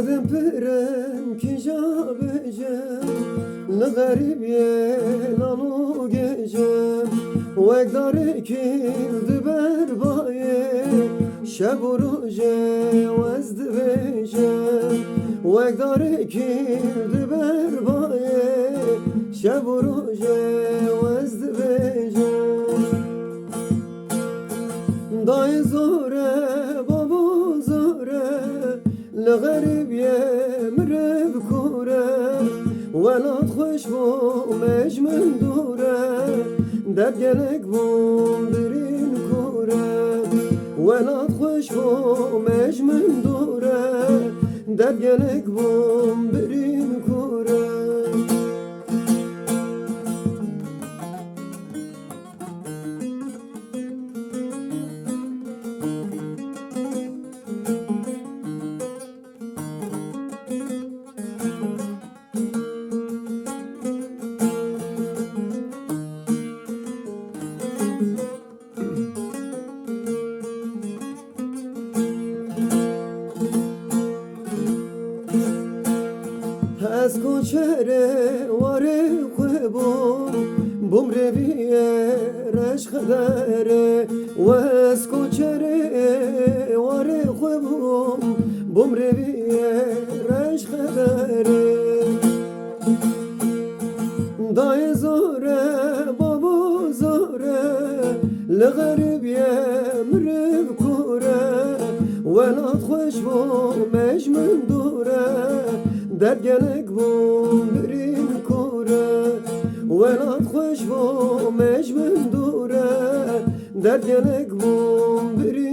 دردم پرم کی جا بجم لغریب یه نانو گجم وک داره کل دبر بایه شب و روژه وزد بجم وک داره کل دبر بایه شب و روژه وزد بجم دای زوره بابا زوره لغریب یه مرب کوره ولاد خوش بوم اجمن دوره در گلک بوم درین کوره ولاد خوش بوم اجمن دوره در گلک بوم درین کوره از کوچره واره خوبم بوم رویه رشق داره و از کوچره واره خوبم بوم رویه رشق داره دای زوره بابا زوره لغریب یه مرب کوره ولاد خوش بوم اجمن دوره در گلک بوم برین کوره ولاد خوش بوم اجمن دوره در گلک بوم برین